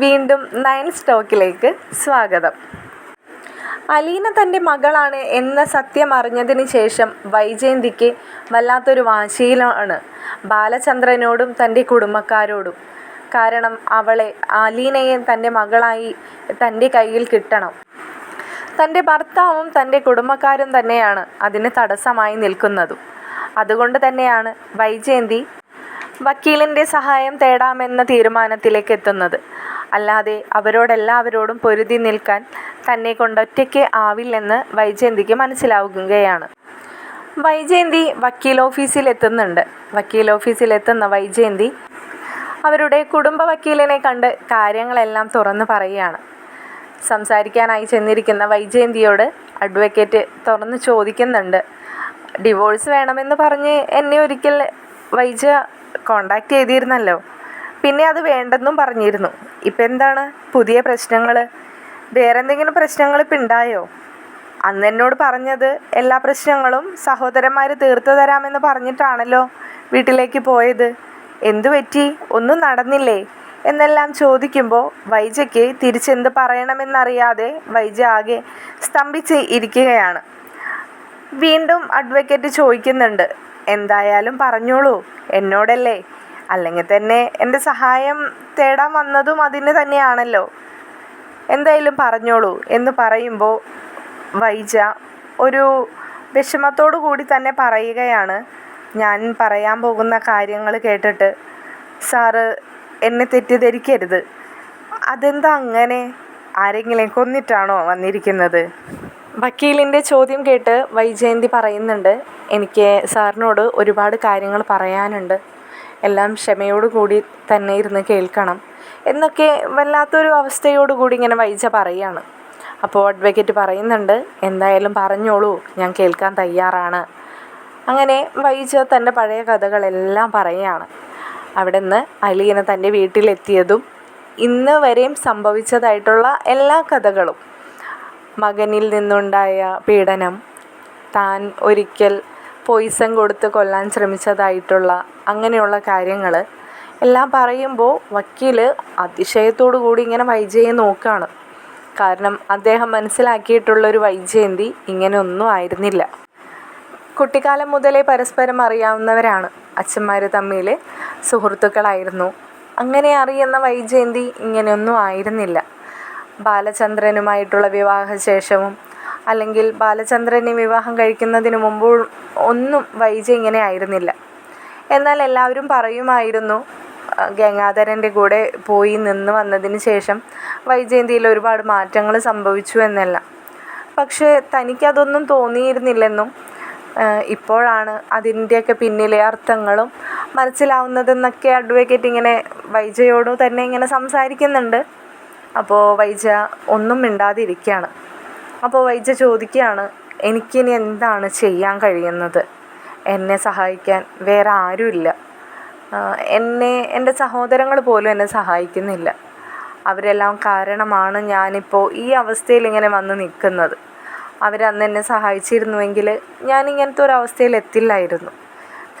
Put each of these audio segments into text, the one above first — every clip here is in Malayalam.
വീണ്ടും നയൻ സ്റ്റോക്കിലേക്ക് സ്വാഗതം. അലീന തൻ്റെ മകളാണ് എന്ന സത്യം അറിഞ്ഞതിന് ശേഷം വൈജയന്തിക്ക് വല്ലാത്തൊരു വാശിയിലാണ് ബാലചന്ദ്രനോടും തൻ്റെ കുടുംബക്കാരോടും. കാരണം അലീനയെ തൻ്റെ മകളായി തൻ്റെ കയ്യിൽ കിട്ടണം. തൻ്റെ ഭർത്താവും തൻ്റെ കുടുംബക്കാരും തന്നെയാണ് അതിന് തടസ്സമായി നിൽക്കുന്നതും. അതുകൊണ്ട് തന്നെയാണ് വൈജയന്തി വക്കീലിൻ്റെ സഹായം തേടാമെന്ന തീരുമാനത്തിലേക്ക് എത്തുന്നത്. അല്ലാതെ അവരോടെല്ലാവരോടും പൊരുതി നിൽക്കാൻ തന്നെ കൊണ്ടൊറ്റയ്ക്ക് ആവില്ലെന്ന് വൈജയന്തിക്ക് മനസ്സിലാവുകയാണ്. വൈജയന്തി വക്കീലോഫീസിലെത്തുന്ന വൈജയന്തി അവരുടെ കുടുംബ വക്കീലിനെ കണ്ട് കാര്യങ്ങളെല്ലാം തുറന്നു പറയുകയാണ്. സംസാരിക്കാനായി ചെന്നിരിക്കുന്ന വൈജയന്തിയോട് അഡ്വക്കേറ്റ് തുറന്നു ചോദിക്കുന്നുണ്ട്. ഡിവോഴ്സ് വേണമെന്ന് പറഞ്ഞ് എന്നെ ഒരിക്കൽ വൈജ കോണ്ടാക്ട് ചെയ്തിരുന്നല്ലോ, പിന്നെ അത് വേണ്ടെന്നും പറഞ്ഞിരുന്നു. ഇപ്പം എന്താണ് പുതിയ പ്രശ്നങ്ങൾ? വേറെ എന്തെങ്കിലും പ്രശ്നങ്ങൾ ഇപ്പം ഉണ്ടായോ? അന്ന് എന്നോട് പറഞ്ഞത് എല്ലാ പ്രശ്നങ്ങളും സഹോദരന്മാർ തീർത്തു തരാമെന്ന് പറഞ്ഞിട്ടാണല്ലോ വീട്ടിലേക്ക് പോയത്. എന്തു പറ്റി? ഒന്നും നടന്നില്ലേ എന്നെല്ലാം ചോദിക്കുമ്പോൾ വൈജയ്ക്ക് തിരിച്ചെന്ത് പറയണമെന്നറിയാതെ വൈജ ആകെ സ്തംഭിച്ച് ഇരിക്കുകയാണ്. വീണ്ടും അഡ്വക്കേറ്റ് ചോദിക്കുന്നുണ്ട്, എന്തായാലും പറഞ്ഞോളൂ, എന്നോടല്ലേ? അല്ലെങ്കിൽ തന്നെ എൻ്റെ സഹായം തേടാൻ വന്നതും അതിന് തന്നെയാണല്ലോ, എന്തായാലും പറഞ്ഞോളൂ എന്ന് പറയുമ്പോൾ വൈജ ഒരു വിഷമത്തോടു കൂടി തന്നെ പറയുകയാണ്, ഞാൻ പറയാൻ പോകുന്ന കാര്യങ്ങൾ കേട്ടിട്ട് സാറ് എന്നെ തെറ്റിദ്ധരിക്കരുത്. അതെന്താ അങ്ങനെ? ആരെങ്കിലും കൊന്നിട്ടാണോ വന്നിരിക്കുന്നത്? വക്കീലിൻ്റെ ചോദ്യം കേട്ട് വൈജയന്തി പറയുന്നുണ്ട്, എനിക്ക് സാറിനോട് ഒരുപാട് കാര്യങ്ങൾ പറയാനുണ്ട്, എല്ലാം ക്ഷമയോടു കൂടി തന്നെ ഇരുന്ന് കേൾക്കണം എന്നൊക്കെ വല്ലാത്തൊരു അവസ്ഥയോടുകൂടി ഇങ്ങനെ വൈജ പറയുകയാണ്. അപ്പോൾ അഡ്വക്കേറ്റ് പറയുന്നുണ്ട്, എന്തായാലും പറഞ്ഞോളൂ, ഞാൻ കേൾക്കാൻ തയ്യാറാണ്. അങ്ങനെ വൈജ തൻ്റെ പഴയ കഥകളെല്ലാം പറയുകയാണ്. അവിടെ നിന്ന് അലീന തൻ്റെ വീട്ടിലെത്തിയതും ഇന്ന് വരെയും സംഭവിച്ചതായിട്ടുള്ള എല്ലാ കഥകളും, മകനിൽ നിന്നുണ്ടായ പീഡനം, താൻ ഒരിക്കൽ പോയിസൺ കൊടുത്ത് കൊല്ലാൻ ശ്രമിച്ചതായിട്ടുള്ള അങ്ങനെയുള്ള കാര്യങ്ങൾ എല്ലാം പറയുമ്പോൾ വക്കീൽ അതിശയത്തോടു കൂടി ഇങ്ങനെ വൈജയെ നോക്കുകയാണ്. കാരണം അദ്ദേഹം മനസ്സിലാക്കിയിട്ടുള്ളൊരു വൈജയന്തി ഇങ്ങനെ ഒന്നും ആയിരുന്നില്ല. കുട്ടിക്കാലം മുതലേ പരസ്പരം അറിയാവുന്നവരാണ്, അച്ഛന്മാർ തമ്മിൽ സുഹൃത്തുക്കളായിരുന്നു. അങ്ങനെ അറിയുന്ന വൈജയന്തി ഇങ്ങനെയൊന്നും ആയിരുന്നില്ല. ബാലചന്ദ്രനുമായിട്ടുള്ള വിവാഹശേഷവും അല്ലെങ്കിൽ ബാലചന്ദ്രനെ വിവാഹം കഴിക്കുന്നതിന് മുമ്പ് ഒന്നും വൈജ ഇങ്ങനെ ആയിരുന്നില്ല. എന്നാൽ എല്ലാവരും പറയുമായിരുന്നു, ഗംഗാധരൻ്റെ കൂടെ പോയി നിന്ന് വന്നതിന് ശേഷം വൈജയന്തിയിൽ ഒരുപാട് മാറ്റങ്ങൾ സംഭവിച്ചു എന്നെല്ലാം. പക്ഷേ തനിക്കതൊന്നും തോന്നിയിരുന്നില്ലെന്നും ഇപ്പോഴാണ് അതിൻ്റെയൊക്കെ പിന്നിലെ അർത്ഥങ്ങളും മനസ്സിലാവുന്നതെന്നൊക്കെ അഡ്വക്കേറ്റ് ഇങ്ങനെ വൈജയോട് തന്നെ ഇങ്ങനെ സംസാരിക്കുന്നുണ്ട്. അപ്പോൾ വൈജ ഒന്നും മിണ്ടാതിരിക്കുകയാണ്. അപ്പോൾ വൈജ ചോദിക്കുകയാണ്, എനിക്കിനി എന്താണ് ചെയ്യാൻ കഴിയുന്നത്? എന്നെ സഹായിക്കാൻ വേറെ ആരുമില്ല. എൻ്റെ സഹോദരങ്ങൾ പോലും എന്നെ സഹായിക്കുന്നില്ല. അവരെല്ലാം കാരണമാണ് ഞാനിപ്പോൾ ഈ അവസ്ഥയിൽ ഇങ്ങനെ വന്ന് നിൽക്കുന്നത്. അവരന്ന് എന്നെ സഹായിച്ചിരുന്നുവെങ്കിൽ ഞാനിങ്ങനത്തെ ഒരു അവസ്ഥയിൽ എത്തില്ലായിരുന്നു.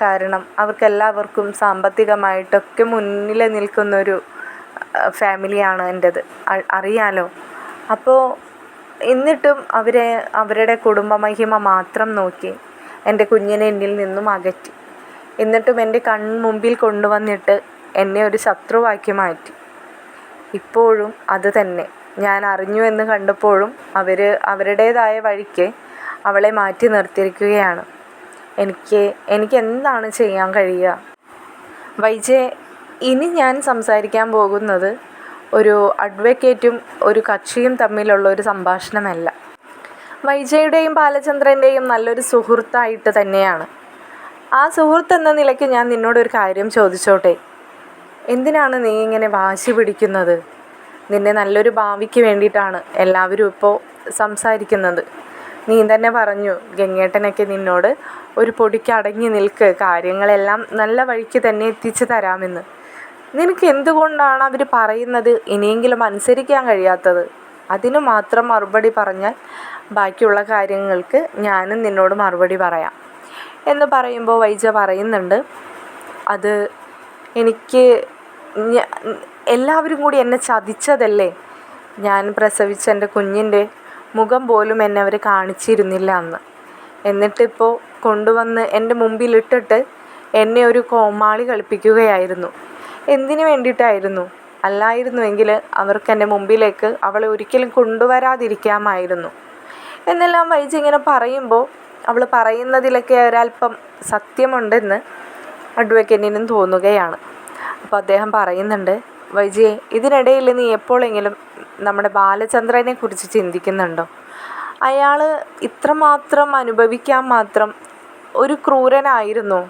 കാരണം അവർക്കെല്ലാവർക്കും സാമ്പത്തികമായിട്ടൊക്കെ മുന്നിൽ നിൽക്കുന്നൊരു ഫാമിലിയാണ് എൻ്റേത്, അറിയാലോ. അപ്പോൾ എന്നിട്ടും അവരുടെ കുടുംബമഹിമ മാത്രം നോക്കി എൻ്റെ കുഞ്ഞിനെ എന്നിൽ നിന്നും അകറ്റി. എന്നിട്ടും എൻ്റെ കൺമുമ്പിൽ കൊണ്ടുവന്നിട്ട് എന്നെ ഒരു ശത്രുവാക്കി മാറ്റി. ഇപ്പോഴും അത് തന്നെ. ഞാൻ അറിഞ്ഞു എന്ന് കണ്ടപ്പോഴും അവരുടേതായ വഴിക്ക് അവളെ മാറ്റി നിർത്തിയിരിക്കുകയാണ്. എനിക്ക് എന്താണ് ചെയ്യാൻ കഴിയുക? വൈജെ, ഇനി ഞാൻ സംസാരിക്കാൻ പോകുന്നത് ഒരു അഡ്വക്കേറ്റും ഒരു കക്ഷിയും തമ്മിലുള്ള ഒരു സംഭാഷണമല്ല. വൈജയുടെയും ബാലചന്ദ്രൻ്റെയും നല്ലൊരു സുഹൃത്തായിട്ട് തന്നെയാണ്. ആ സുഹൃത്ത് എന്ന നിലയ്ക്ക് ഞാൻ നിന്നോടൊരു കാര്യം ചോദിച്ചോട്ടെ? എന്തിനാണ് നീ ഇങ്ങനെ വാശി പിടിക്കുന്നത്? നിൻ്റെ നല്ലൊരു ഭാവിക്ക് വേണ്ടിയിട്ടാണ് എല്ലാവരും ഇപ്പോൾ സംസാരിക്കുന്നത്. നീ തന്നെ പറഞ്ഞു, ഗംഗേട്ടനൊക്കെ നിന്നോട് ഒരു പൊടിക്ക് അടങ്ങി നിൽക്ക്, കാര്യങ്ങളെല്ലാം നല്ല വഴിക്ക് തന്നെ എത്തിച്ചു തരാമെന്ന്. നിനക്ക് എന്തുകൊണ്ടാണ് അവർ പറയുന്നത് ഇനിയെങ്കിലും അനുസരിക്കാൻ കഴിയാത്തത്? അതിനു മാത്രം മറുപടി പറഞ്ഞാൽ ബാക്കിയുള്ള കാര്യങ്ങൾക്ക് ഞാനും നിന്നോട് മറുപടി പറയാം എന്ന് പറയുമ്പോൾ വൈജ പറയുന്നുണ്ട്, അത് എനിക്ക് എല്ലാവരും കൂടി എന്നെ ചതിച്ചതല്ലേ. ഞാൻ പ്രസവിച്ച എൻ്റെ കുഞ്ഞിൻ്റെ മുഖം പോലും എന്നെ അവർ കാണിച്ചിരുന്നില്ല അന്ന്. എന്നിട്ടിപ്പോൾ കൊണ്ടുവന്ന് എൻ്റെ മുമ്പിലിട്ടിട്ട് എന്നെ ഒരു കോമാളി കളിപ്പിക്കുകയായിരുന്നു. എന്തിനു വേണ്ടിയിട്ടായിരുന്നു? അല്ലായിരുന്നുവെങ്കിൽ അവർക്ക് എൻ്റെ മുമ്പിലേക്ക് അവളെ ഒരിക്കലും കൊണ്ടുവരാതിരിക്കാമായിരുന്നു എന്നെല്ലാം വൈജി ഇങ്ങനെ പറയുമ്പോൾ അവൾ പറയുന്നതിലൊക്കെ ഒരല്പം സത്യമുണ്ടെന്ന് അഡ്വക്കേറ്റിനും തോന്നുകയാണ്. അപ്പോൾ അദ്ദേഹം പറയുന്നുണ്ട്, വൈജിയെ, ഇതിനിടയിൽ നീ എപ്പോഴെങ്കിലും നമ്മുടെ ബാലചന്ദ്രനെ കുറിച്ച് ചിന്തിക്കുന്നുണ്ടോ? അയാൾ ഇത്രമാത്രം അനുഭവിക്കാൻ മാത്രം ഒരു ക്രൂരനായിരുന്നു?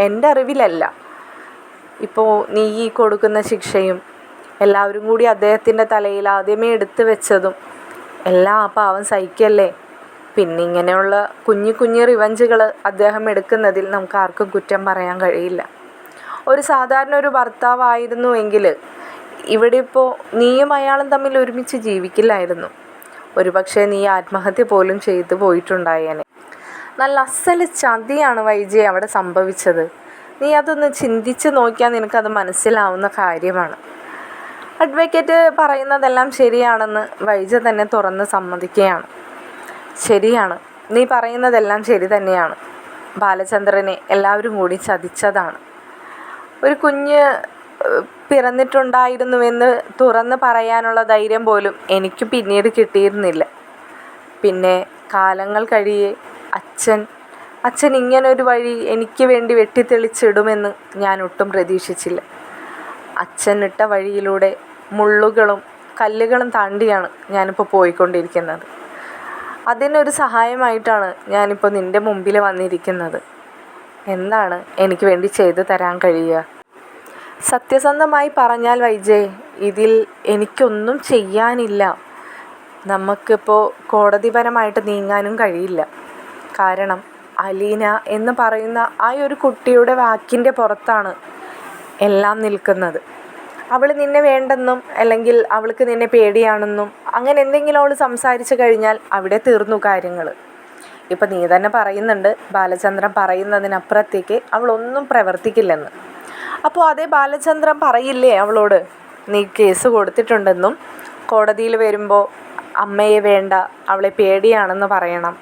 എൻ്റെ അറിവിലല്ല. ഇപ്പോൾ നീ ഈ കൊടുക്കുന്ന ശിക്ഷയും എല്ലാവരും കൂടി അദ്ദേഹത്തിൻ്റെ തലയിൽ ആദ്യമേ എടുത്തു വെച്ചതും എല്ലാം ആ പാവം സഹിക്കല്ലേ. പിന്നെ ഇങ്ങനെയുള്ള കുഞ്ഞു കുഞ്ഞു റിവഞ്ചുകൾ അദ്ദേഹം എടുക്കുന്നതിൽ നമുക്ക് ആർക്കും കുറ്റം പറയാൻ കഴിയില്ല. ഒരു സാധാരണ ഒരു ഭർത്താവായിരുന്നുവെങ്കിൽ ഇവിടെ ഇപ്പോൾ നീയും അയാളും തമ്മിൽ ഒരുമിച്ച് ജീവിക്കില്ലായിരുന്നു. ഒരുപക്ഷെ നീ ആത്മഹത്യ പോലും ചെയ്തു പോയിട്ടുണ്ടായേനെ. നല്ല അസല് ചതിയാണ് വൈജയെ അവിടെ സംഭവിച്ചത്. നീ അതൊന്ന് ചിന്തിച്ച് നോക്കിയാൽ നിനക്കത് മനസ്സിലാവുന്ന കാര്യമാണ്. അഡ്വക്കേറ്റ് പറയുന്നതെല്ലാം ശരിയാണെന്ന് വൈജ തന്നെ തുറന്ന് സമ്മതിക്കുകയാണ്. ശരിയാണ്, നീ പറയുന്നതെല്ലാം ശരി തന്നെയാണ്. ബാലചന്ദ്രനെ എല്ലാവരും കൂടി ചതിച്ചതാണ്. ഒരു കുഞ്ഞ് പിറന്നിട്ടുണ്ടായിരുന്നുവെന്ന് തുറന്ന് പറയാനുള്ള ധൈര്യം പോലും എനിക്ക് പിന്നീട് കിട്ടിയിരുന്നില്ല. പിന്നെ കാലങ്ങൾ കഴിയെ അച്ഛൻ ഇങ്ങനൊരു വഴി എനിക്ക് വേണ്ടി വെട്ടിത്തെളിച്ചിടുമെന്ന് ഞാൻ ഒട്ടും പ്രതീക്ഷിച്ചില്ല. അച്ഛൻ ഇട്ട വഴിയിലൂടെ മുള്ളുകളും കല്ലുകളും താണ്ടിയാണ് ഞാനിപ്പോൾ പോയിക്കൊണ്ടിരിക്കുന്നത്. അതിനൊരു സഹായമായിട്ടാണ് ഞാനിപ്പോൾ നിൻ്റെ മുമ്പിൽ വന്നിരിക്കുന്നത്. എന്താണ് എനിക്ക് വേണ്ടി ചെയ്തു തരാൻ കഴിയുക? സത്യസന്ധമായി പറഞ്ഞാൽ വൈജയ്, ഇതിൽ എനിക്കൊന്നും ചെയ്യാനില്ല. നമുക്കിപ്പോൾ കോടതിപരമായിട്ട് നീങ്ങാനും കഴിയില്ല. കാരണം അലീന എന്ന് പറയുന്ന ആ ഒരു കുട്ടിയുടെ വാക്കിൻ്റെ പുറത്താണ് എല്ലാം നിൽക്കുന്നത്. അവൾ നിന്നെ വേണ്ടെന്നും അല്ലെങ്കിൽ അവൾക്ക് നിന്നെ പേടിയാണെന്നും അങ്ങനെ എന്തെങ്കിലും അവൾ സംസാരിച്ചു കഴിഞ്ഞാൽ അവിടെ തീർന്നു കാര്യങ്ങൾ. ഇപ്പം നീ തന്നെ പറയുന്നുണ്ട് ബാലചന്ദ്രൻ പറയുന്നതിനപ്പുറത്തേക്ക് അവളൊന്നും പ്രവർത്തിക്കില്ലെന്ന്. അപ്പോൾ അതേ ബാലചന്ദ്രൻ പറയില്ലേ അവളോട്, നീ കേസ് കൊടുത്തിട്ടുണ്ടെന്നും കോടതിയിൽ വരുമ്പോൾ അമ്മയെ വേണ്ട, അവളെ പേടിയാണെന്ന് പറയണം,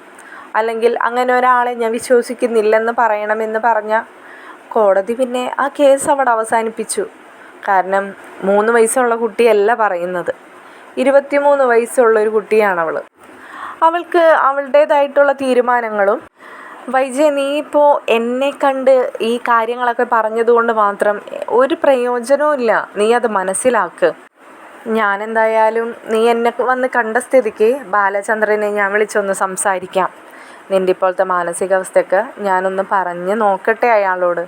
അല്ലെങ്കിൽ അങ്ങനെ ഒരാളെ ഞാൻ വിശ്വസിക്കുന്നില്ലെന്ന് പറയണമെന്ന് പറഞ്ഞാൽ കോടതി പിന്നെ ആ കേസ് അവിടെ അവസാനിപ്പിച്ചു. കാരണം 3 വയസ്സുള്ള കുട്ടിയല്ല പറയുന്നത്, 23 വയസ്സുള്ളൊരു കുട്ടിയാണവൾ. അവൾക്ക് അവളുടേതായിട്ടുള്ള തീരുമാനങ്ങളും. വൈജയ്, നീ ഇപ്പോൾ എന്നെ കണ്ട് ഈ കാര്യങ്ങളൊക്കെ പറഞ്ഞതുകൊണ്ട് മാത്രം ഒരു പ്രയോജനവും ഇല്ല. നീ അത് മനസ്സിലാക്ക്. ഞാനെന്തായാലും നീ എന്നെ വന്ന് കണ്ട സ്ഥിതിക്ക് ബാലചന്ദ്രനെ ഞാൻ വിളിച്ചൊന്ന് സംസാരിക്കാം. നിൻ്റെ ഇപ്പോഴത്തെ മാനസികാവസ്ഥയൊക്കെ ഞാനൊന്ന് പറഞ്ഞ് നോക്കട്ടെ അയാളോട്.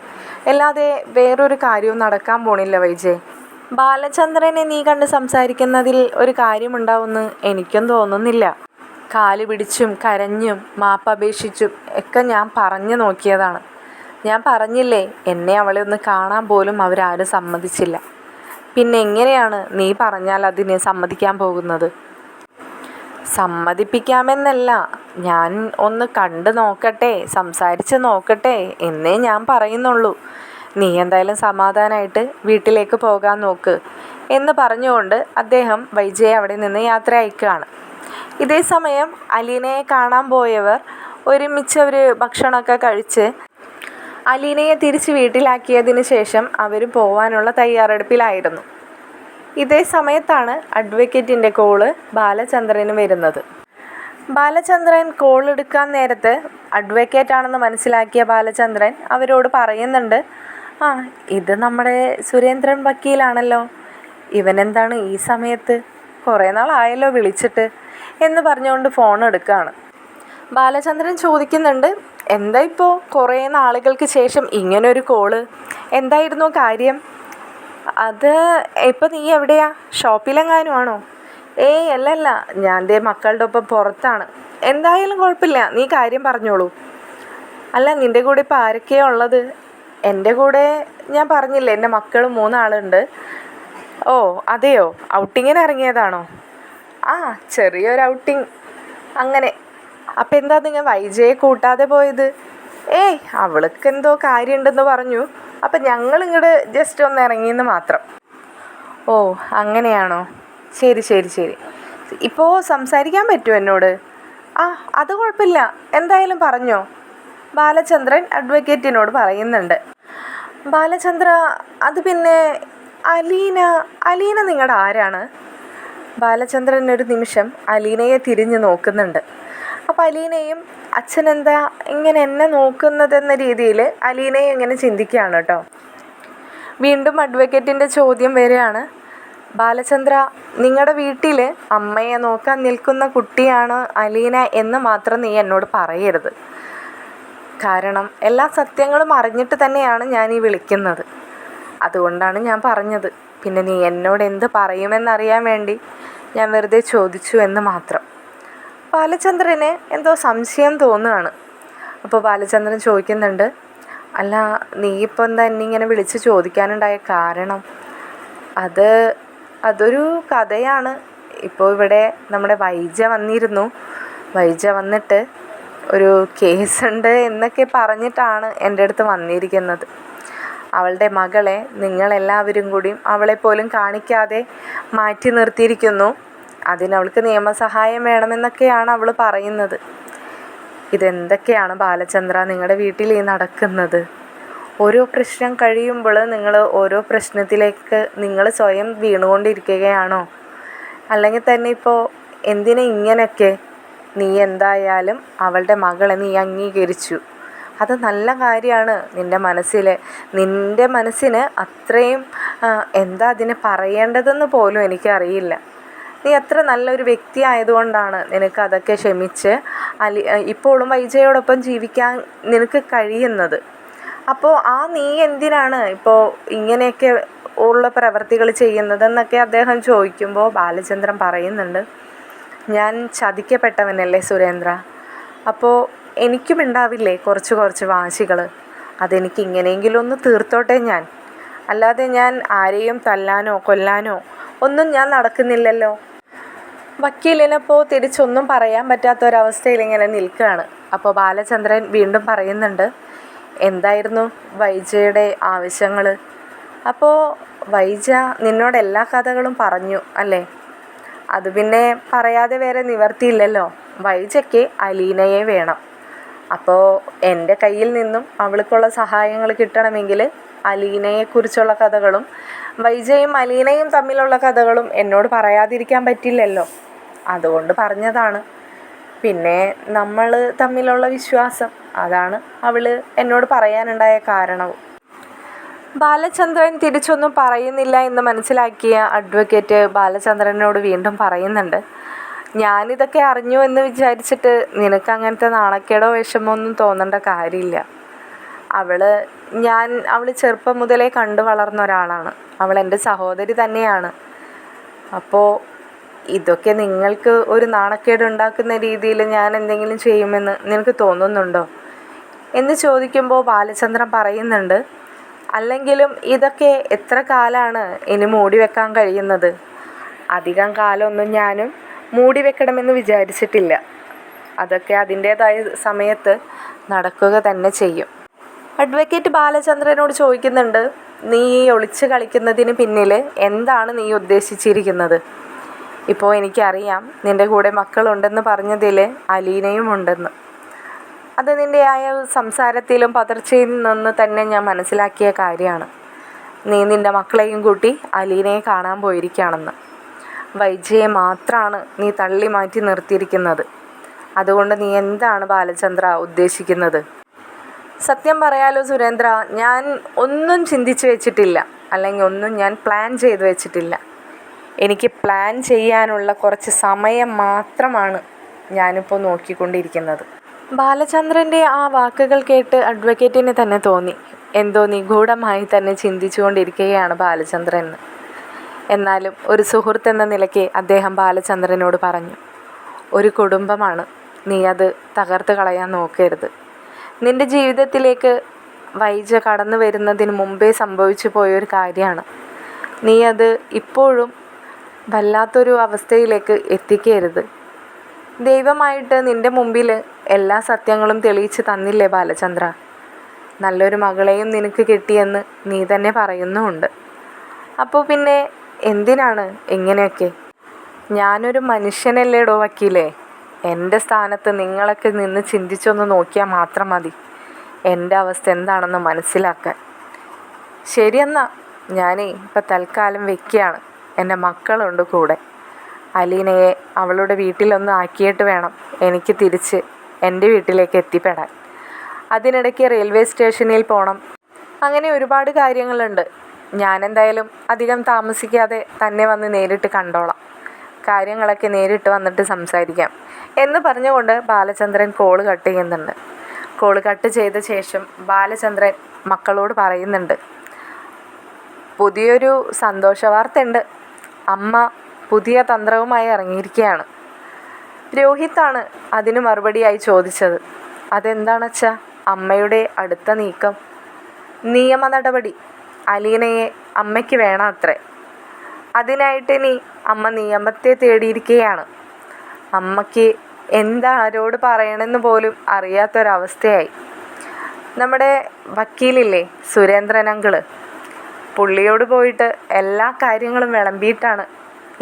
അല്ലാതെ വേറൊരു കാര്യവും നടക്കാൻ പോണില്ല വൈജയ്. ബാലചന്ദ്രനെ നീ കണ്ട് സംസാരിക്കുന്നതിൽ ഒരു കാര്യമുണ്ടാവുമെന്ന് എനിക്കും തോന്നുന്നില്ല. കാല് പിടിച്ചും കരഞ്ഞും മാപ്പപേക്ഷിച്ചും ഒക്കെ ഞാൻ പറഞ്ഞു നോക്കിയതാണ്. ഞാൻ പറഞ്ഞില്ലേ, എന്നെ അവളെ ഒന്ന് കാണാൻ പോലും അവരാരും സമ്മതിച്ചില്ല. പിന്നെ എങ്ങനെയാണ് നീ പറഞ്ഞാൽ അതിന് സമ്മതിക്കാൻ പോകുന്നത്? സമ്മതിപ്പിക്കാമെന്നല്ല, ഞാൻ ഒന്ന് കണ്ട് നോക്കട്ടെ, സംസാരിച്ച് നോക്കട്ടെ എന്നേ ഞാൻ പറയുന്നുള്ളൂ. നീ എന്തായാലും സമാധാനമായിട്ട് വീട്ടിലേക്ക് പോകാൻ നോക്ക് എന്ന് പറഞ്ഞുകൊണ്ട് അദ്ദേഹം വൈജയെ അവിടെ നിന്ന് യാത്ര അയക്കുകയാണ്. ഇതേ സമയം അലീനയെ കാണാൻ പോയവർ ഒരുമിച്ച് അവർ ഭക്ഷണമൊക്കെ കഴിച്ച് അലീനയെ തിരിച്ച് വീട്ടിലാക്കിയതിന് ശേഷം അവർ പോവാനുള്ള തയ്യാറെടുപ്പിലായിരുന്നു. ഇതേ സമയത്താണ് അഡ്വക്കേറ്റിൻ്റെ കോള് ബാലചന്ദ്രന് വരുന്നത്. ബാലചന്ദ്രൻ കോൾ എടുക്കാൻ നേരത്ത് അഡ്വക്കേറ്റാണെന്ന് മനസ്സിലാക്കിയ ബാലചന്ദ്രൻ അവരോട് പറയുന്നുണ്ട്, ആ ഇത് നമ്മുടെ സുരേന്ദ്രൻ വക്കീലാണല്ലോ, ഇവനെന്താണ് ഈ സമയത്ത്, കുറേ നാളായല്ലോ വിളിച്ചിട്ട് എന്ന് പറഞ്ഞുകൊണ്ട് ഫോൺ എടുക്കുകയാണ്. ബാലചന്ദ്രൻ ചോദിക്കുന്നുണ്ട്, എന്താ ഇപ്പോൾ കുറേ നാളുകൾക്ക് ശേഷം ഇങ്ങനൊരു കോള്, എന്തായിരുന്നു കാര്യം? അത് ഇപ്പം നീ എവിടെയാ, ഷോപ്പിലെങ്ങാനും ആണോ? ഏയ് അല്ലല്ല, ഞാൻ ദേ മക്കളുടെ ഒപ്പം പുറത്താണ്. എന്തായാലും കുഴപ്പമില്ല, നീ കാര്യം പറഞ്ഞോളൂ. അല്ല, നിൻ്റെ കൂടെ ഇപ്പോൾ ആരൊക്കെയാണ് ഉള്ളത്? എൻ്റെ കൂടെ ഞാൻ പറഞ്ഞില്ലേ, എൻ്റെ മക്കൾ 3 ആളുണ്ട്. ഓ അതെയോ, ഔട്ടിങ്ങിന് ഇറങ്ങിയതാണോ? ആ ചെറിയൊരു ഔട്ടിങ് അങ്ങനെ. അപ്പം എന്താ നിങ്ങൾ വൈജയെ കൂട്ടാതെ പോയത്? ഏയ് അവൾക്ക് എന്തോ കാര്യമുണ്ടെന്ന് പറഞ്ഞു, അപ്പം ഞങ്ങൾ ഇങ്ങോട്ട് ജസ്റ്റ് ഒന്ന് ഇറങ്ങിയെന്ന് മാത്രം. ഓ, അങ്ങനെയാണോ? ശരി ശരി ശരി. ഇപ്പോൾ സംസാരിക്കാൻ പറ്റുമോ എന്നോട്? ആ, അത് കുഴപ്പമില്ല, എന്തായാലും പറഞ്ഞോ. ബാലചന്ദ്രൻ അഡ്വക്കേറ്റിനോട് പറയുന്നുണ്ട്. ബാലചന്ദ്ര, അത് പിന്നെ അലീന അലീന നിങ്ങളുടെ ആരാണ്? ബാലചന്ദ്രൻ ഒരു നിമിഷം അലീനയെ തിരിഞ്ഞു നോക്കുന്നുണ്ട്. അപ്പോൾ അലീനയും അച്ഛനെന്താ ഇങ്ങനെ എന്നെ നോക്കുന്നതെന്ന രീതിയിൽ അലീനയെ ഇങ്ങനെ ചിന്തിക്കുകയാണ് കേട്ടോ. വീണ്ടും അഡ്വക്കേറ്റിൻ്റെ ചോദ്യം വരികയാണ്. ബാലചന്ദ്ര, നിങ്ങളുടെ വീട്ടിൽ അമ്മയെ നോക്കാൻ നിൽക്കുന്ന കുട്ടിയാണ് അലീന എന്ന് മാത്രം നീ എന്നോട് പറയരുത്. കാരണം എല്ലാ സത്യങ്ങളും അറിഞ്ഞിട്ട് തന്നെയാണ് ഞാൻ ഈ വിളിക്കുന്നത്. അതുകൊണ്ടാണ് ഞാൻ പറഞ്ഞത്. പിന്നെ നീ എന്നോട് എന്ത് പറയുമെന്നറിയാൻ വേണ്ടി ഞാൻ വെറുതെ ചോദിച്ചു എന്ന് മാത്രം. ബാലചന്ദ്രന് എന്തോ സംശയം തോന്നുകയാണ്. അപ്പോൾ ബാലചന്ദ്രൻ ചോദിക്കുന്നുണ്ട്, അല്ല, നീ ഇപ്പോൾ എന്താ എന്നെ ഇങ്ങനെ വിളിച്ച് ചോദിക്കാനുണ്ടായ കാരണം? അതൊരു കഥയാണ്. ഇപ്പോൾ ഇവിടെ നമ്മുടെ വൈജ വന്നിരുന്നു. വൈജ വന്നിട്ട് ഒരു കേസുണ്ട് എന്നൊക്കെ പറഞ്ഞിട്ടാണ് എൻ്റെ അടുത്ത് വന്നിരിക്കുന്നത്. അവളുടെ മകളെ നിങ്ങളെല്ലാവരും കൂടിയും അവളെപ്പോലും കാണിക്കാതെ മാറ്റി നിർത്തിയിരിക്കുന്നു. അതിനവൾക്ക് നിയമസഹായം വേണമെന്നൊക്കെയാണ് അവൾ പറയുന്നത്. ഇതെന്തൊക്കെയാണ് ബാലചന്ദ്ര നിങ്ങളുടെ വീട്ടിൽ ഈ നടക്കുന്നത്? ഓരോ പ്രശ്നം കഴിയുമ്പോൾ നിങ്ങൾ ഓരോ പ്രശ്നത്തിലേക്ക് നിങ്ങൾ സ്വയം വീണുകൊണ്ടിരിക്കുകയാണോ? അല്ലെങ്കിൽ തന്നെ ഇപ്പോൾ എന്തിനാ ഇങ്ങനെയൊക്കെ? നീ എന്തായാലും അവളുടെ മകളെ നീ അംഗീകരിച്ചു. അത് നല്ല കാര്യമാണ്. നിൻ്റെ മനസ്സിന് അത്രയും എന്താ അതിന് പറയേണ്ടതെന്ന് പോലും എനിക്കറിയില്ല. നീ അത്ര നല്ലൊരു വ്യക്തി ആയതുകൊണ്ടാണ് നിനക്കതൊക്കെ ക്ഷമിച്ച് ഇപ്പോഴും വൈജയോടൊപ്പം ജീവിക്കാൻ നിനക്ക് കഴിയുന്നത്. അപ്പോൾ നീ എന്തിനാണ് ഇപ്പോൾ ഇങ്ങനെയൊക്കെ ഉള്ള പ്രവർത്തികൾ ചെയ്യുന്നതെന്നൊക്കെ അദ്ദേഹം ചോദിക്കുമ്പോൾ ബാലചന്ദ്രൻ പറയുന്നുണ്ട്, ഞാൻ ചതിക്കപ്പെട്ടവനല്ലേ സുരേന്ദ്ര. അപ്പോൾ എനിക്കും ഉണ്ടാവില്ലേ കുറച്ച് വാശികൾ? അതെനിക്ക് ഇങ്ങനെയെങ്കിലും ഒന്ന് തീർത്തോട്ടെ ഞാൻ. അല്ലാതെ ഞാൻ ആരെയും തല്ലാനോ കൊല്ലാനോ ഒന്നും ഞാൻ നടക്കുന്നില്ലല്ലോ. വക്കീലിനപ്പോൾ തിരിച്ചൊന്നും പറയാൻ പറ്റാത്തൊരവസ്ഥയിൽ ഇങ്ങനെ നിൽക്കുകയാണ്. അപ്പോൾ ബാലചന്ദ്രൻ വീണ്ടും പറയുന്നുണ്ട്, എന്തായിരുന്നു വൈജയുടെ ആവശ്യങ്ങൾ? അപ്പോൾ വൈജ നിന്നോട് എല്ലാ കഥകളും പറഞ്ഞു അല്ലേ? അത് പിന്നെ പറയാതെ വേറെ നിവർത്തിയില്ലല്ലോ. വൈജയ്ക്ക് അലീനയെ വേണം. അപ്പോൾ എൻ്റെ കയ്യിൽ നിന്നും അവൾക്കുള്ള സഹായങ്ങൾ കിട്ടണമെങ്കിൽ അലീനയെക്കുറിച്ചുള്ള കഥകളും വൈജയും അലീനയും തമ്മിലുള്ള കഥകളും എന്നോട് പറയാതിരിക്കാൻ പറ്റില്ലല്ലോ. അതുകൊണ്ട് പറഞ്ഞതാണ്. പിന്നെ നമ്മൾ തമ്മിലുള്ള വിശ്വാസം, അതാണ് അവൾ എന്നോട് പറയാനുണ്ടായ കാരണവും. ബാലചന്ദ്രൻ തിരിച്ചൊന്നും പറയുന്നില്ല എന്ന് മനസ്സിലാക്കിയ അഡ്വക്കേറ്റ് ബാലചന്ദ്രനോട് വീണ്ടും പറയുന്നുണ്ട്, ഞാനിതൊക്കെ അറിഞ്ഞു എന്ന് വിചാരിച്ചിട്ട് നിനക്ക് അങ്ങനത്തെ നാണക്കേടോ വിഷമോ ഒന്നും തോന്നേണ്ട കാര്യമില്ല. അവൾ ചെറുപ്പം മുതലേ കണ്ടു വളർന്ന ഒരാളാണ്. അവൾ എൻ്റെ സഹോദരി തന്നെയാണ്. അപ്പോൾ ഇതൊക്കെ നിങ്ങൾക്ക് ഒരു നാണക്കേട് ഉണ്ടാക്കുന്ന രീതിയിൽ ഞാൻ എന്തെങ്കിലും ചെയ്യുമെന്ന് നിനക്ക് തോന്നുന്നുണ്ടോ എന്ന് ചോദിക്കുമ്പോൾ ബാലചന്ദ്രൻ പറയുന്നുണ്ട്, അല്ലെങ്കിലും ഇതൊക്കെ എത്ര കാലമാണ് ഇനി മൂടി വെക്കാൻ കഴിയുന്നത്? അധികം കാലമൊന്നും ഞാനും മൂടി വെക്കണമെന്ന് വിചാരിച്ചിട്ടില്ല. അതൊക്കെ അതിൻ്റേതായ സമയത്ത് നടക്കുക തന്നെ ചെയ്യും. അഡ്വക്കേറ്റ് ബാലചന്ദ്രനോട് ചോദിക്കുന്നുണ്ട്, നീ ഒളിച്ച് കളിക്കുന്നതിന് പിന്നിൽ എന്താണ് നീ ഉദ്ദേശിച്ചിരിക്കുന്നത്? ഇപ്പോൾ എനിക്കറിയാം നിൻ്റെ കൂടെ മക്കളുണ്ടെന്ന് പറഞ്ഞതിൽ അലീനയും ഉണ്ടെന്ന്. അത് നിൻ്റെ സംസാരത്തിലും പതർച്ചയിൽ നിന്ന് തന്നെ ഞാൻ മനസ്സിലാക്കിയ കാര്യമാണ്. നീ നിൻ്റെ മക്കളെയും കൂട്ടി അലീനയെ കാണാൻ പോയിരിക്കുകയാണെന്ന്. വൈജയെ മാത്രമാണ് നീ തള്ളി മാറ്റി നിർത്തിയിരിക്കുന്നത്. അതുകൊണ്ട് നീ എന്താണ് ബാലചന്ദ്ര ഉദ്ദേശിക്കുന്നത്? സത്യം പറയാലോ സുരേന്ദ്ര, ഞാൻ ഒന്നും ചിന്തിച്ച് വെച്ചിട്ടില്ല, അല്ലെങ്കിൽ ഒന്നും ഞാൻ പ്ലാൻ ചെയ്ത് വെച്ചിട്ടില്ല. എനിക്ക് പ്ലാൻ ചെയ്യാനുള്ള കുറച്ച് സമയം മാത്രമാണ് ഞാനിപ്പോൾ നോക്കിക്കൊണ്ടിരിക്കുന്നത്. ബാലചന്ദ്രൻ്റെ ആ വാക്കുകൾ കേട്ട് അഡ്വക്കേറ്റിന് തന്നെ തോന്നി എന്തോ നിഗൂഢമായി തന്നെ ചിന്തിച്ചുകൊണ്ടിരിക്കുകയാണ് ബാലചന്ദ്രൻ. എന്നാലും ഒരു സുഹൃത്ത് എന്ന നിലയ്ക്ക് അദ്ദേഹം ബാലചന്ദ്രനോട് പറഞ്ഞു, ഒരു കുടുംബമാണ്, നീ അത് തകർത്ത് കളയാൻ നോക്കരുത്. നിൻ്റെ ജീവിതത്തിലേക്ക് വൈജ കടന്നു വരുന്നതിന് മുമ്പേ സംഭവിച്ചു പോയൊരു കാര്യമാണ്. നീ അത് ഇപ്പോഴും വല്ലാത്തൊരു അവസ്ഥയിലേക്ക് എത്തിക്കരുത്. ദൈവമായിട്ട് നിൻ്റെ മുമ്പിൽ എല്ലാ സത്യങ്ങളും തെളിയിച്ച് തന്നില്ലേ ബാലചന്ദ്ര? നല്ലൊരു മകളെയും നിനക്ക് കിട്ടിയെന്ന് നീ തന്നെ പറയുന്നുമുണ്ട്. അപ്പോൾ പിന്നെ എന്തിനാണ് ഇങ്ങനെയൊക്കെ? ഞാനൊരു മനുഷ്യനല്ലേടോ വക്കീലേ. എൻ്റെ സ്ഥാനത്ത് നിങ്ങളൊക്കെ നിന്ന് ചിന്തിച്ചൊന്ന് നോക്കിയാൽ മാത്രം മതി എൻ്റെ അവസ്ഥ എന്താണെന്ന് മനസ്സിലാക്കാൻ. ശരിയെന്നാ, ഞാനേ ഇപ്പം തൽക്കാലം വെക്കുകയാണ്. എൻ്റെ മക്കളുണ്ട് കൂടെ. അലീനയെ അവളുടെ വീട്ടിലൊന്ന് ആക്കിയിട്ട് വേണം എനിക്ക് തിരിച്ച് എൻ്റെ വീട്ടിലേക്ക് എത്തിപ്പെടാൻ. അതിനിടയ്ക്ക് റെയിൽവേ സ്റ്റേഷനിൽ പോകണം. അങ്ങനെ ഒരുപാട് കാര്യങ്ങളുണ്ട്. ഞാനെന്തായാലും അധികം താമസിക്കാതെ തന്നെ വന്ന് നേരിട്ട് കണ്ടോളാം. കാര്യങ്ങളൊക്കെ നേരിട്ട് വന്നിട്ട് സംസാരിക്കാം എന്ന് പറഞ്ഞുകൊണ്ട് ബാലചന്ദ്രൻ കോള് കട്ട് ചെയ്യുന്നുണ്ട്. കോള് കട്ട് ചെയ്ത ശേഷം ബാലചന്ദ്രൻ മക്കളോട് പറയുന്നുണ്ട്, പുതിയൊരു സന്തോഷ വാർത്തയുണ്ട്. അമ്മ പുതിയ തന്ത്രവുമായി ഇറങ്ങിയിരിക്കുകയാണ്. രോഹിത്താണ് അതിന് മറുപടിയായി ചോദിച്ചത്. അതെന്താണെച്ചാ അമ്മയുടെ അടുത്ത നീക്കം? നിയമ നടപടി. അലീനയെ അമ്മയ്ക്ക് വേണം അത്രേ. അതിനായിട്ട് ഇനി അമ്മ നിയമത്തെ തേടിയിരിക്കുകയാണ്. അമ്മയ്ക്ക് എന്താരോട് പറയണമെന്ന് പോലും അറിയാത്തൊരവസ്ഥയായി. നമ്മുടെ വക്കീലില്ലേ സുരേന്ദ്രൻ അങ്കിള്, പുള്ളിയോട് പോയിട്ട് എല്ലാ കാര്യങ്ങളും വിളമ്പിയിട്ടാണ്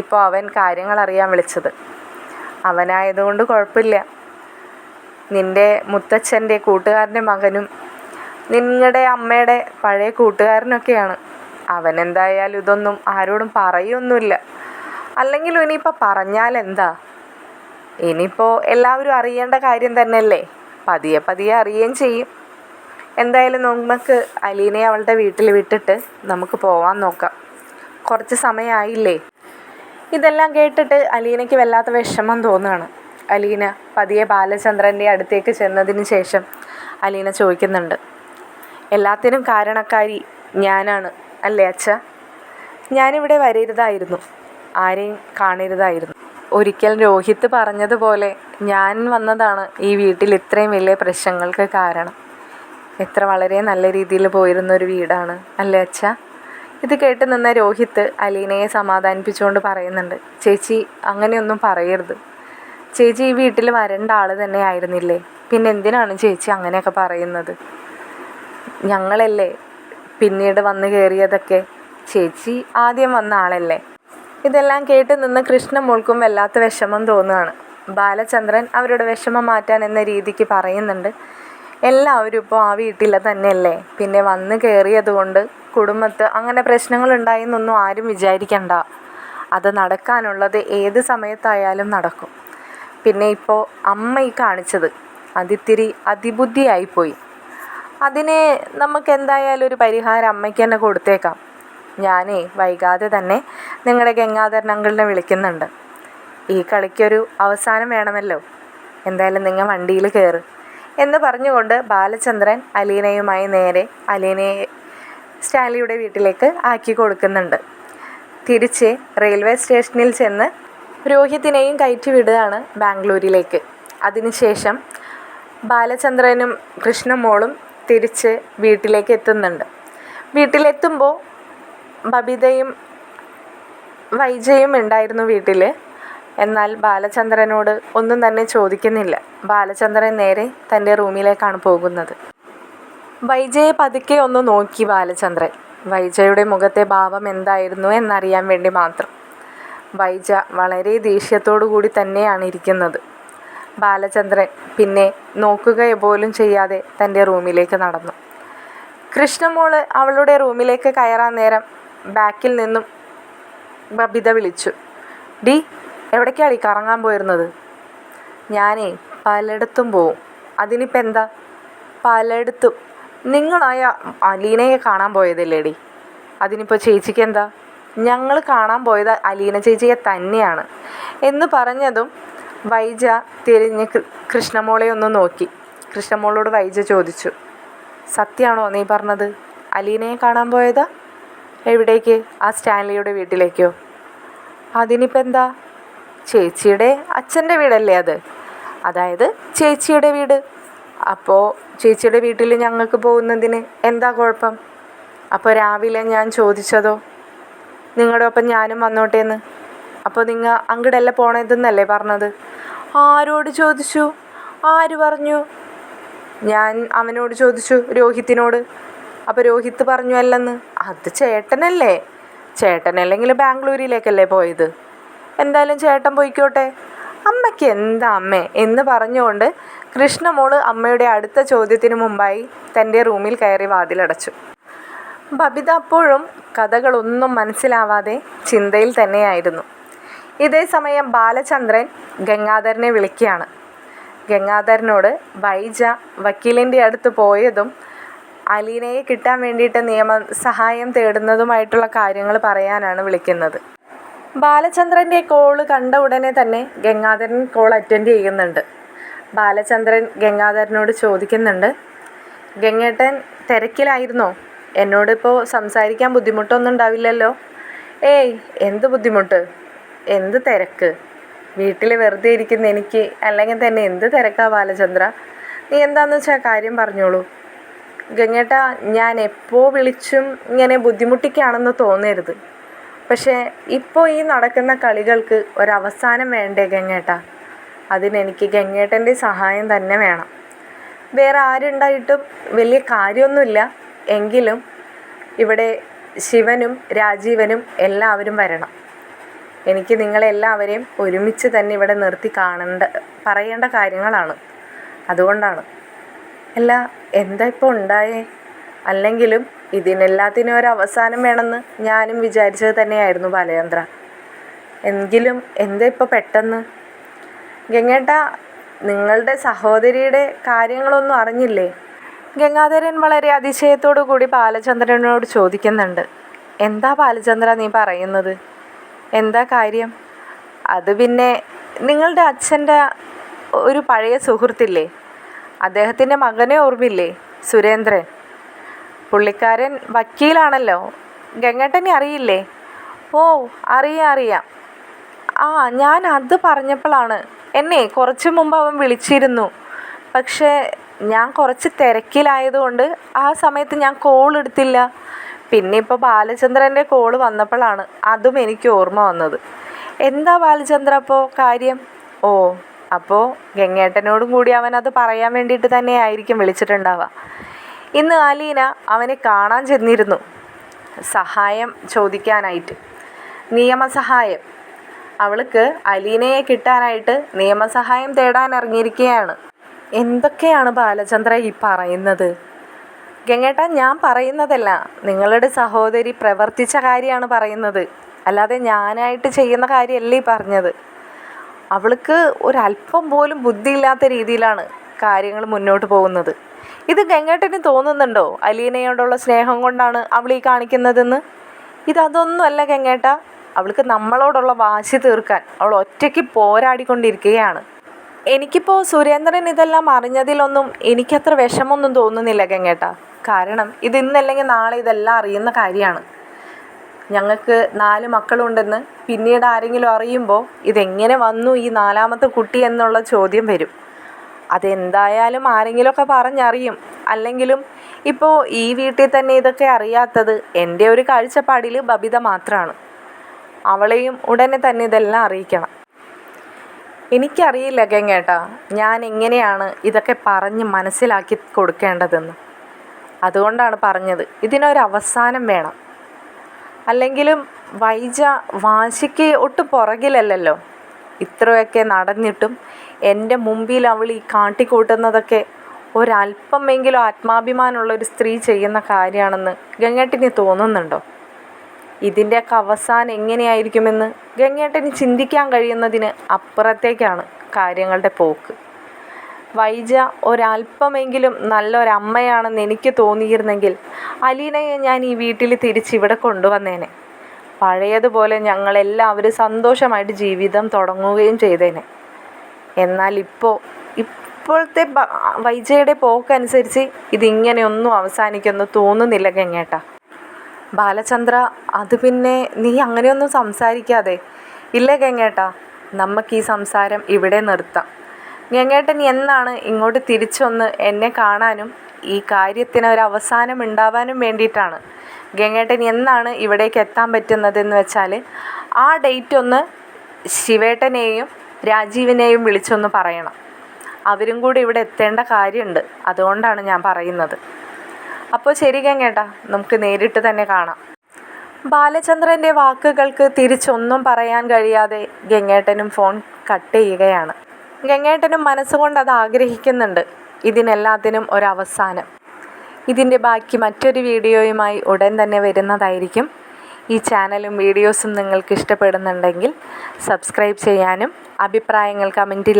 ഇപ്പോൾ അവൻ കാര്യങ്ങൾ അറിയാൻ വിളിച്ചത്. അവനായതുകൊണ്ട് കുഴപ്പമില്ല. നിൻ്റെ മുത്തച്ഛൻ്റെ കൂട്ടുകാരൻ്റെ മകനും നിങ്ങളുടെ അമ്മയുടെ പഴയ കൂട്ടുകാരനൊക്കെയാണ്. അവനെന്തായാലും ഇതൊന്നും ആരോടും പറയൊന്നുമില്ല. അല്ലെങ്കിലും ഇനിയിപ്പോൾ പറഞ്ഞാലെന്താ? ഇനിയിപ്പോൾ എല്ലാവരും അറിയേണ്ട കാര്യം തന്നെയല്ലേ. പതിയെ പതിയെ അറിയുകയും ചെയ്യും. എന്തായാലും നമുക്ക് അലീനയെ അവളുടെ വീട്ടിൽ വിട്ടിട്ട് നമുക്ക് പോവാൻ നോക്കാം. കുറച്ച് സമയമായില്ലേ. ഇതെല്ലാം കേട്ടിട്ട് അലീനയ്ക്ക് വല്ലാത്ത വിഷമം തോന്നുകയാണ്. അലീന പതിയെ ബാലചന്ദ്രൻ്റെ അടുത്തേക്ക് ചെന്നതിന് ശേഷം അലീന ചോദിക്കുന്നുണ്ട്, എല്ലാത്തിനും കാരണക്കാരി ഞാനാണ് അല്ലേ അച്ഛാ? ഞാനിവിടെ വരരുതായിരുന്നു, ആരെയും കാണരുതായിരുന്നു. ഒരിക്കൽ രോഹിത്ത് പറഞ്ഞതുപോലെ ഞാൻ വന്നതാണ് ഈ വീട്ടിൽ ഇത്രയും വലിയ പ്രശ്നങ്ങൾക്ക് കാരണം. എത്ര വളരെ നല്ല രീതിയിൽ പോയിരുന്നൊരു വീടാണ് അല്ലേ അച്ഛാ? ഇത് കേട്ട് നിന്ന രോഹിത്ത് അലീനയെ സമാധാനിപ്പിച്ചുകൊണ്ട് പറയുന്നുണ്ട്, ചേച്ചി അങ്ങനെയൊന്നും പറയരുത്. ചേച്ചി ഈ വീട്ടിൽ വരേണ്ട ആൾ തന്നെ ആയിരുന്നില്ലേ? പിന്നെ എന്തിനാണ് ചേച്ചി അങ്ങനെയൊക്കെ പറയുന്നത്? ഞങ്ങളല്ലേ പിന്നീട് വന്ന് കയറിയതൊക്കെ. ചേച്ചി ആദ്യം വന്ന ആളല്ലേ. ഇതെല്ലാം കേട്ട് നിന്ന് കൃഷ്ണമോൾക്കും വല്ലാത്ത വിഷമം തോന്നുകയാണ്. ബാലചന്ദ്രൻ അവരുടെ വിഷമം മാറ്റാൻ എന്ന രീതിക്ക് പറയുന്നുണ്ട്, എല്ലാവരും ഇപ്പോൾ ആ വീട്ടിൽ തന്നെയല്ലേ. പിന്നെ വന്ന് കയറിയത് കൊണ്ട് കുടുംബത്ത് അങ്ങനെ പ്രശ്നങ്ങളുണ്ടായെന്നൊന്നും ആരും വിചാരിക്കണ്ട. അത് നടക്കാനുള്ളത് ഏത് സമയത്തായാലും നടക്കും. പിന്നെ ഇപ്പോൾ അമ്മ ഈ കാണിച്ചത് അതിത്തിരി അതിബുദ്ധിയായിപ്പോയി. അതിന് നമുക്ക് എന്തായാലും ഒരു പരിഹാരം അമ്മയ്ക്ക് തന്നെ കൊടുത്തേക്കാം. ഞാനേ വൈകാതെ തന്നെ നിങ്ങളുടെ ഗംഗാധരൻ അങ്കിളിനെ വിളിക്കുന്നുണ്ട്. ഈ കളിക്കൊരു അവസാനം വേണമല്ലോ. എന്തായാലും നിങ്ങൾ വണ്ടിയിൽ കയറ് എന്ന് പറഞ്ഞുകൊണ്ട് ബാലചന്ദ്രൻ അലീനയുമായി നേരെ അലീനയെ സ്റ്റാൻലിയുടെ വീട്ടിലേക്ക് ആക്കി കൊടുക്കുന്നുണ്ട്. തിരിച്ച് റെയിൽവേ സ്റ്റേഷനിൽ ചെന്ന് രോഹിത്തിനെയും കയറ്റി വിടുകയാണ് ബാംഗ്ലൂരിലേക്ക്. അതിനുശേഷം ബാലചന്ദ്രനും കൃഷ്ണമോളും തിരിച്ച് വീട്ടിലേക്ക് എത്തുന്നുണ്ട്. വീട്ടിലെത്തുമ്പോൾ ബബിതയും വൈജയും ഉണ്ടായിരുന്നു വീട്ടിൽ. എന്നാൽ ബാലചന്ദ്രനോട് ഒന്നും തന്നെ ചോദിക്കുന്നില്ല. ബാലചന്ദ്രൻ നേരെ തൻ്റെ റൂമിലേക്കാണ് പോകുന്നത്. വൈജയെ പതുക്കെ ഒന്ന് നോക്കി ബാലചന്ദ്രൻ. വൈജയുടെ മുഖത്തെ ഭാവം എന്തായിരുന്നു എന്നറിയാൻ വേണ്ടി മാത്രം. വൈജ വളരെ ദേഷ്യത്തോടു കൂടി തന്നെയാണ് ഇരിക്കുന്നത്. ബാലചന്ദ്രൻ പിന്നെ നോക്കുക പോലും ചെയ്യാതെ തൻ്റെ റൂമിലേക്ക് നടന്നു. കൃഷ്ണമോള് അവളുടെ റൂമിലേക്ക് കയറാൻ നേരം ബാക്കിൽ നിന്നും ബബിത വിളിച്ചു, ഡി എവിടേക്കാണ് കറങ്ങാൻ പോയിരുന്നത്? ഞാനേ പലയിടത്തും പോവും. അതിനിപ്പോൾ എന്താ? പലയിടത്തും. നിങ്ങളായ അലീനയെ കാണാൻ പോയതല്ലേ ഡി? അതിനിപ്പോൾ ചേച്ചിക്ക് എന്താ? ഞങ്ങൾ കാണാൻ പോയത് അലീന ചേച്ചിയെ തന്നെയാണ് എന്ന് പറഞ്ഞതും വൈജ തിരിഞ്ഞ് കൃഷ്ണമോളെ ഒന്ന് നോക്കി. കൃഷ്ണമോളോട് വൈജ ചോദിച്ചു, സത്യമാണോ നീ പറഞ്ഞത്? അലീനയെ കാണാൻ പോയതാ? എവിടേക്ക്? ആ സ്റ്റാൻലിയുടെ വീട്ടിലേക്കോ? അതിനിപ്പോൾ എന്താ? ചേച്ചിയുടെ അച്ഛൻ്റെ വീടല്ലേ അത്? അതായത് ചേച്ചിയുടെ വീട്. അപ്പോൾ ചേച്ചിയുടെ വീട്ടിൽ ഞങ്ങൾക്ക് പോകുന്നതിന് എന്താ കുഴപ്പം? അപ്പോൾ രാവിലെ ഞാൻ ചോദിച്ചതോ നിങ്ങളുടെ ഒപ്പം ഞാനും വന്നോട്ടേന്ന്. അപ്പോൾ നിങ്ങൾ അങ്ങോട്ടല്ല പോണതെന്നല്ലേ പറഞ്ഞത്? ആരോട് ചോദിച്ചു? ആര് പറഞ്ഞു? ഞാൻ അവനോട് ചോദിച്ചു, രോഹിത്തിനോട്. അപ്പോൾ രോഹിത്ത് പറഞ്ഞു അല്ലെന്ന്. അത് ചേട്ടനല്ലേ. ചേട്ടൻ അല്ലെങ്കിൽ ബാംഗ്ലൂരിലേക്കല്ലേ പോയത്, എന്തായാലും ചേട്ടൻ പോയിക്കോട്ടെ, അമ്മയ്ക്ക് എന്താ അമ്മേ എന്ന് പറഞ്ഞുകൊണ്ട് കൃഷ്ണമോള് അമ്മയുടെ അടുത്ത ചോദ്യത്തിന് മുമ്പായി തൻ്റെ റൂമിൽ കയറി വാതിലടച്ചു. ബബിത അപ്പോഴും കഥകളൊന്നും മനസ്സിലാവാതെ ചിന്തയിൽ തന്നെയായിരുന്നു. ഇതേ സമയം ബാലചന്ദ്രൻ ഗംഗാധരനെ വിളിക്കുകയാണ്. ഗംഗാധരനോട് വൈജ വക്കീലിൻ്റെ അടുത്ത് പോയതും അലീനയെ കിട്ടാൻ വേണ്ടിയിട്ട് നിയമസഹായം തേടുന്നതുമായിട്ടുള്ള കാര്യങ്ങൾ പറയാനാണ് വിളിക്കുന്നത്. ബാലചന്ദ്രൻ്റെ കോള് കണ്ട ഉടനെ തന്നെ ഗംഗാധരൻ കോൾ അറ്റൻഡ് ചെയ്യുന്നുണ്ട്. ബാലചന്ദ്രൻ ഗംഗാധരനോട് ചോദിക്കുന്നുണ്ട്, ഗംഗേട്ടൻ തിരക്കിലായിരുന്നോ? എന്നോടിപ്പോൾ സംസാരിക്കാൻ ബുദ്ധിമുട്ടൊന്നും ഉണ്ടാവില്ലല്ലോ? ഏയ്, എന്ത് ബുദ്ധിമുട്ട്, എന്ത് തിരക്ക്? വീട്ടിൽ വെറുതെ ഇരിക്കുന്ന എനിക്ക് അല്ലെങ്കിൽ തന്നെ എന്ത് തിരക്കാ ബാലചന്ദ്ര? നീ എന്താണെന്ന് വെച്ചാൽ കാര്യം പറഞ്ഞോളൂ. ഗംഗേട്ട, ഞാൻ എപ്പോൾ വിളിച്ചും ഇങ്ങനെ ബുദ്ധിമുട്ടിക്കുകയാണെന്ന് തോന്നരുത്. പക്ഷേ ഇപ്പോൾ ഈ നടക്കുന്ന കളികൾക്ക് ഒരവസാനം വേണ്ടേ ഗംഗേട്ട? അതിനെനിക്ക് ഗംഗേട്ടൻ്റെ സഹായം തന്നെ വേണം. വേറെ ആരുണ്ടായിട്ടും വലിയ കാര്യമൊന്നുമില്ല, എങ്കിലും ഇവിടെ ശിവനും രാജീവനും എല്ലാവരും വരണം. എനിക്ക് നിങ്ങളെല്ലാവരെയും ഒരുമിച്ച് തന്നെ ഇവിടെ നിർത്തി പറയേണ്ട കാര്യങ്ങളാണ്. അതുകൊണ്ടാണ്. അല്ല, എന്താ ഇപ്പോൾ ഉണ്ടായേ? അല്ലെങ്കിലും ഇതിനെല്ലാത്തിനും ഒരു അവസാനം വേണമെന്ന് ഞാനും വിചാരിച്ചത് തന്നെയായിരുന്നു ബാലചന്ദ്ര. എങ്കിലും എന്താ ഇപ്പോൾ പെട്ടെന്ന്? ഗംഗേട്ട, നിങ്ങളുടെ സഹോദരിയുടെ കാര്യങ്ങളൊന്നും അറിഞ്ഞില്ലേ? ഗംഗാധരൻ വളരെ അതിശയത്തോടു കൂടി ബാലചന്ദ്രനോട് ചോദിക്കുന്നുണ്ട്. എന്താ ബാലചന്ദ്ര നീ പറയുന്നത്? എന്താ കാര്യം? അത് പിന്നെ നിങ്ങളുടെ അച്ഛൻ്റെ ഒരു പഴയ സുഹൃത്തില്ലേ, അദ്ദേഹത്തിൻ്റെ മകനെ ഓർമ്മില്ലേ, സുരേന്ദ്രൻ? പുള്ളിക്കാരൻ വക്കീലാണല്ലോ. ഗംഗേട്ടനെ അറിയില്ലേ? ഓ, അറിയാം. ഞാൻ അത് പറഞ്ഞപ്പോഴാണ് എന്നെ കുറച്ച് മുമ്പ് അവൻ വിളിച്ചിരുന്നു. പക്ഷേ ഞാൻ കുറച്ച് തിരക്കിലായതുകൊണ്ട് ആ സമയത്ത് ഞാൻ കോൾ എടുത്തില്ല. പിന്നെ ഇപ്പോൾ ബാലചന്ദ്രൻ്റെ കോൾ വന്നപ്പോഴാണ് അതും എനിക്ക് ഓർമ്മ വന്നത്. എന്താ ബാലചന്ദ്ര അപ്പോൾ കാര്യം? ഓ, അപ്പോൾ ഗംഗേട്ടനോടും കൂടി അവൻ അത് പറയാൻ വേണ്ടിയിട്ട് തന്നെ ആയിരിക്കും വിളിച്ചിട്ടുണ്ടാവുക. ഇന്ന് അലീന അവനെ കാണാൻ ചെന്നിരുന്നു, സഹായം ചോദിക്കാനായിട്ട്, നിയമസഹായം. അവൾക്ക് അലീനയെ കിട്ടാനായിട്ട് നിയമസഹായം തേടാൻ ഇറങ്ങിയിരിക്കുകയാണ്. എന്തൊക്കെയാണ് ബാലചന്ദ്ര ഈ പറയുന്നത്? ഗംഗേട്ട, ഞാൻ പറയുന്നതല്ല, നിങ്ങളുടെ സഹോദരി പ്രവർത്തിച്ച കാര്യമാണ് പറയുന്നത്, അല്ലാതെ ഞാനായിട്ട് ചെയ്യുന്ന കാര്യമല്ല ഈ പറഞ്ഞത്. അവൾക്ക് ഒരല്പം പോലും ബുദ്ധിയില്ലാത്ത രീതിയിലാണ് കാര്യങ്ങൾ മുന്നോട്ട് പോകുന്നത്. ഇത് ഗംഗേട്ടന് തോന്നുന്നുണ്ടോ അലീനയോടുള്ള സ്നേഹം കൊണ്ടാണ് അവൾ ഈ കാണിക്കുന്നതെന്ന്? ഇതൊന്നുമല്ല ഗംഗേട്ട, അവൾക്ക് നമ്മളോടുള്ള വാശി തീർക്കാൻ അവൾ ഒറ്റയ്ക്ക് പോരാടിക്കൊണ്ടിരിക്കുകയാണ്. എനിക്കിപ്പോൾ സുരേന്ദ്രൻ ഇതെല്ലാം അറിഞ്ഞതിലൊന്നും എനിക്കത്ര വിഷമമൊന്നും തോന്നുന്നില്ല ഗംഗേട്ട. കാരണം ഇത് ഇന്നല്ലെങ്കിൽ നാളെ ഇതെല്ലാം അറിയുന്ന കാര്യമാണ്. ഞങ്ങൾക്ക് 4 മക്കളുണ്ടെന്ന് പിന്നീട് ആരെങ്കിലും അറിയുമ്പോൾ ഇതെങ്ങനെ വന്നു ഈ 4ാമത്തെ കുട്ടി എന്നുള്ള ചോദ്യം വരും. അതെന്തായാലും ആരെങ്കിലുമൊക്കെ പറഞ്ഞറിയും. അല്ലെങ്കിലും ഇപ്പോൾ ഈ വീട്ടിൽ തന്നെ ഇതൊക്കെ അറിയാത്തത് എൻ്റെ ഒരു കാഴ്ചപ്പാടിൽ ബബിത മാത്രമാണ്. അവളെയും ഉടനെ തന്നെ ഇതെല്ലാം അറിയിക്കണം. എനിക്കറിയില്ല ഗംഗേട്ട, ഞാൻ എങ്ങനെയാണ് ഇതൊക്കെ പറഞ്ഞ് മനസ്സിലാക്കി കൊടുക്കേണ്ടതെന്ന്. അതുകൊണ്ടാണ് പറഞ്ഞത്, ഇതിനൊരവസാനം വേണം. അല്ലെങ്കിലും വൈജ വാശിക്ക് ഒട്ടും പുറകിലല്ലല്ലോ. ഇത്രയൊക്കെ നടന്നിട്ടും എൻ്റെ മുമ്പിൽ അവൾ ഈ കാട്ടിക്കൂട്ടുന്നതൊക്കെ ഒരല്പമെങ്കിലും ആത്മാഭിമാനമുള്ളൊരു സ്ത്രീ ചെയ്യുന്ന കാര്യമാണെന്ന് ഗംഗേട്ടന് തോന്നുന്നുണ്ടോ? ഇതിൻ്റെയൊക്കെ അവസാനം എങ്ങനെയായിരിക്കുമെന്ന് ഗംഗേട്ടന് ചിന്തിക്കാൻ കഴിയുന്നതിന് അപ്പുറത്തേക്കാണ് കാര്യങ്ങളുടെ പോക്ക്. വൈജ ഒരല്പമെങ്കിലും നല്ലൊരമ്മയാണെന്ന് എനിക്ക് തോന്നിയിരുന്നെങ്കിൽ അലീനയെ ഞാൻ ഈ വീട്ടിൽ തിരിച്ചിവിടെ കൊണ്ടുവന്നേനെ. പഴയതുപോലെ ഞങ്ങളെല്ലാവരും സന്തോഷമായിട്ട് ജീവിതം തുടങ്ങുകയും ചെയ്തേനെ. എന്നാൽ ഇപ്പോഴത്തെ വൈജയുടെ പോക്കനുസരിച്ച് ഇതിങ്ങനെയൊന്നും അവസാനിക്കുമെന്ന് തോന്നുന്നില്ല ഗംഗേട്ട. ബാലചന്ദ്ര, അത് പിന്നെ നീ അങ്ങനെയൊന്നും സംസാരിക്കാതെ. ഇല്ല ഗംഗേട്ട, നമുക്ക് ഈ സംസാരം ഇവിടെ നിർത്താം. ഗംഗേട്ടൻ എന്നാണ് ഇങ്ങോട്ട് തിരിച്ചൊന്ന് എന്നെ കാണാനും ഈ കാര്യത്തിന് ഒരു അവസാനം ഉണ്ടാവാനും വേണ്ടിയിട്ടാണ് ഗംഗേട്ടൻ എന്നാണ് ഇവിടേക്ക് എത്താൻ പറ്റുന്നതെന്ന് വെച്ചാൽ ആ ഡേറ്റ് ഒന്ന് ശിവേട്ടനെയും രാജീവിനെയും വിളിച്ചൊന്ന് പറയണം. അവരും കൂടി ഇവിടെ എത്തേണ്ട കാര്യമുണ്ട്. അതുകൊണ്ടാണ് ഞാൻ പറയുന്നത്. അപ്പോൾ ശരി ഗംഗേട്ട, നമുക്ക് നേരിട്ട് തന്നെ കാണാം. ബാലചന്ദ്രൻ്റെ വാക്കുകൾക്ക് തിരിച്ചൊന്നും പറയാൻ കഴിയാതെ ഗംഗേട്ടനും ഫോൺ കട്ട് ചെയ്യുകയാണ്. ഗംഗേട്ടനും മനസ്സുകൊണ്ട് അത് ആഗ്രഹിക്കുന്നുണ്ട്, ഇതിനെല്ലാത്തിനും ഒരവസാനം. ഇതിൻ്റെ ബാക്കി മറ്റൊരു വീഡിയോയുമായി ഉടൻ തന്നെ വരുന്നതായിരിക്കും. ഈ ചാനലും വീഡിയോസും നിങ്ങൾക്ക് ഇഷ്ടപ്പെടുന്നുണ്ടെങ്കിൽ സബ്സ്ക്രൈബ് ചെയ്യാനും അഭിപ്രായങ്ങൾ കമൻറ്റിൽ